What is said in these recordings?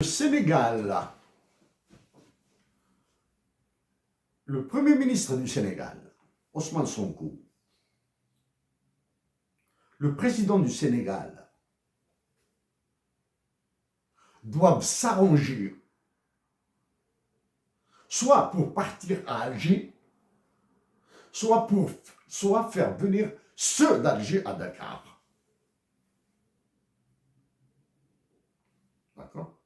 Le Sénégal, le Premier ministre du Sénégal, Ousmane Sonko, le président du Sénégal, doivent s'arranger soit pour partir à Alger, soit faire venir ceux d'Alger à Dakar. D'accord?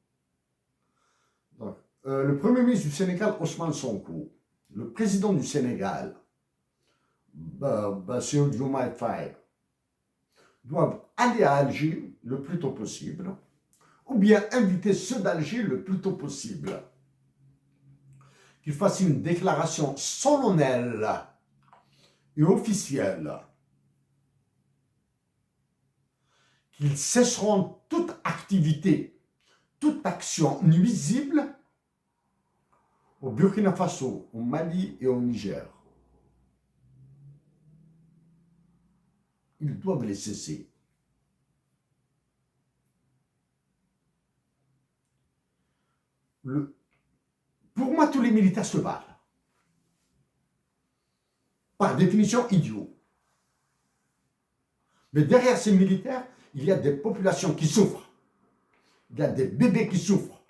Donc, le Premier ministre du Sénégal, Ousmane Sonko, le président du Sénégal, Bassirou Diomaye Faye, doivent aller à Alger le plus tôt possible, ou bien inviter ceux d'Alger le plus tôt possible, qu'ils fassent une déclaration solennelle et officielle qu'ils cesseront toute activité, toute action nuisible au Burkina Faso, au Mali et au Niger. Ils doivent les cesser. Pour moi, tous les militaires se battent. Par définition, idiots. Mais derrière ces militaires, il y a des populations qui souffrent. Il y a des bébés qui souffrent.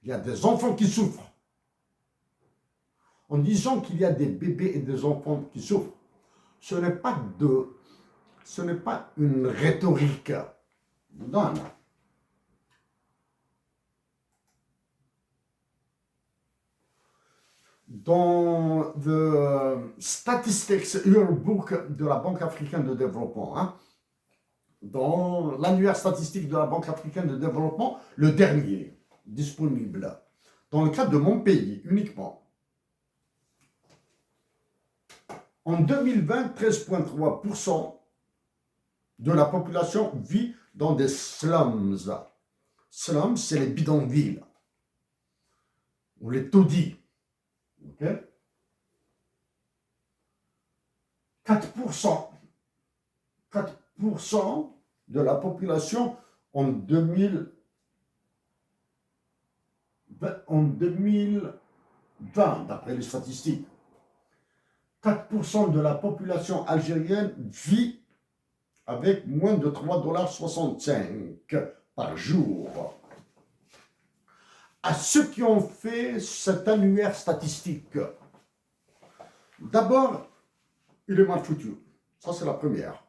Il y a des enfants qui souffrent. En disant qu'il y a des bébés et des enfants qui souffrent, ce n'est pas une rhétorique. Non. Dans le Statistics Yearbook de la Banque africaine de développement, dans l'annuaire statistique de la Banque africaine de développement, le dernier disponible, dans le cas de mon pays uniquement, en 2020, 13,3% de la population vit dans des slums. Slums, c'est les bidonvilles, ou les taudis. Okay? 4% de la population en 2020, d'après les statistiques, 4% de la population algérienne vit avec moins de 3,65 $ par jour. À ceux qui ont fait cet annuaire statistique, d'abord, il est mal foutu. Ça, c'est la première.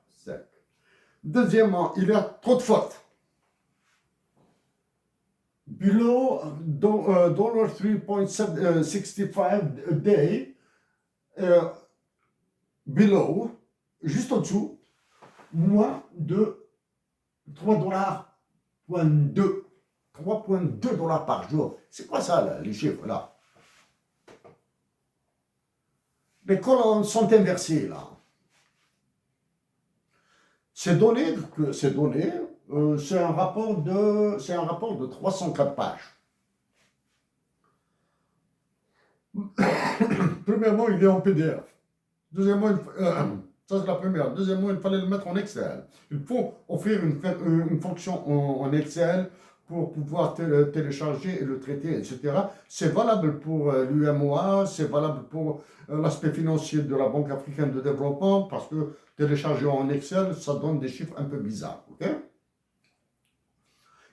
Deuxièmement, il y a trop de fautes. Below $3.65 a day, below, juste en dessous, moins de 3,2 $. Par jour. C'est quoi ça, là, les chiffres, là? Les colonnes sont inversées, là. C'est un rapport de 304 pages. Premièrement, il est en PDF. Deuxièmement, ça c'est la première. Deuxièmement, il fallait le mettre en Excel. Il faut offrir une fonction en Excel pour pouvoir télécharger et le traiter, etc. C'est valable pour l'UMOA, c'est valable pour l'aspect financier de la Banque africaine de développement, parce que télécharger en Excel, ça donne des chiffres un peu bizarres. Okay?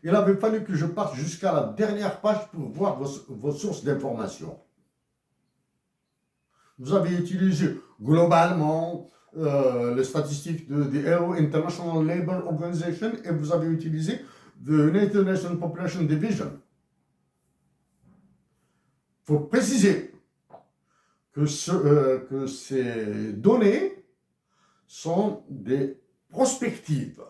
Il avait fallu que je parte jusqu'à la dernière page pour voir vos sources d'information. Vous avez utilisé globalement les statistiques de the International Labour Organization et vous avez utilisé the United Nations Population Division. Il faut préciser que ces données sont des prospectives, ne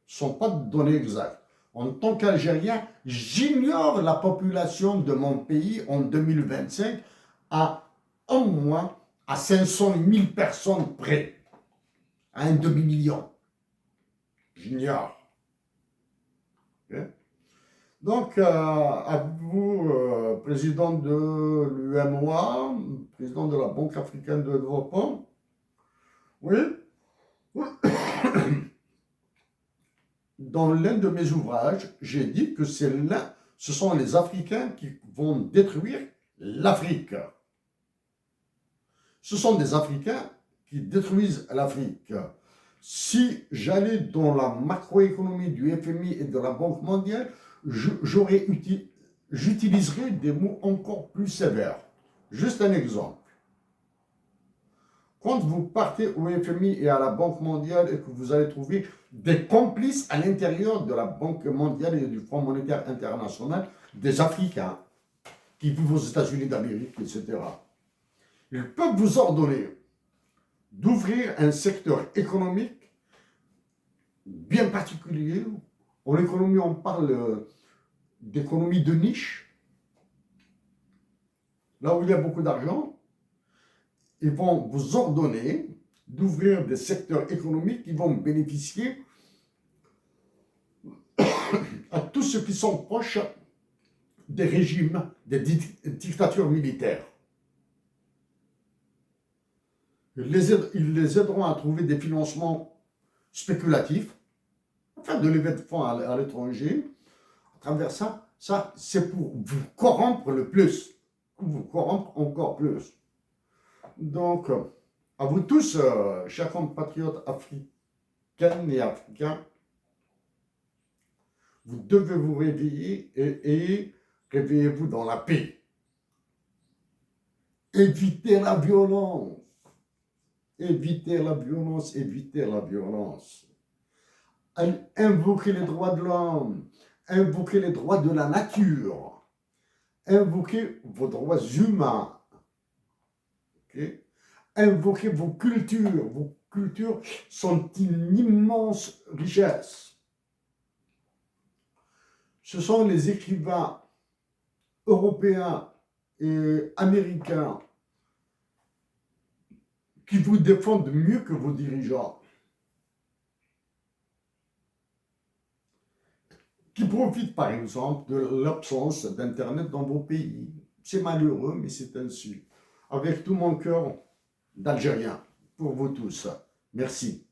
sont pas de données exactes. En tant qu'Algérien, j'ignore la population de mon pays en 2025 à au moins à 500 000 personnes près, à un demi-million. J'ignore. Okay? Donc, à vous, président de l'UMOA, président de la Banque africaine de développement, oui, dans l'un de mes ouvrages, j'ai dit que c'est Ce sont les Africains qui vont détruire l'Afrique. Ce sont des Africains qui détruisent l'Afrique. Si j'allais dans la macroéconomie du FMI et de la Banque mondiale, j'utiliserais des mots encore plus sévères. Juste un exemple. Quand vous partez au FMI et à la Banque mondiale et que vous allez trouver des complices à l'intérieur de la Banque mondiale et du Fonds monétaire international, des Africains qui vivent aux États-Unis d'Amérique, etc. Ils peuvent vous ordonner d'ouvrir un secteur économique bien particulier. En économie, on parle d'économie de niche, là où il y a beaucoup d'argent. Ils vont vous ordonner d'ouvrir des secteurs économiques qui vont bénéficier à tous ceux qui sont proches des régimes, des dictatures militaires. Ils les aideront à trouver des financements spéculatifs, afin de lever de fonds à l'étranger. À travers ça c'est pour vous corrompre le plus, vous corrompre encore plus. Donc, à vous tous, chers compatriotes africaines et africains, vous devez vous réveiller et réveillez-vous dans la paix. Évitez la violence. Évitez la violence, évitez la violence. Invoquez les droits de l'homme, invoquez les droits de la nature, invoquez vos droits humains. Okay? Invoquez vos cultures. Vos cultures sont une immense richesse. Ce sont les écrivains européens et américains qui vous défendent mieux que vos dirigeants, qui profitent par exemple de l'absence d'Internet dans vos pays. C'est malheureux, mais c'est ainsi. Avec tout mon cœur d'Algérien, pour vous tous. Merci.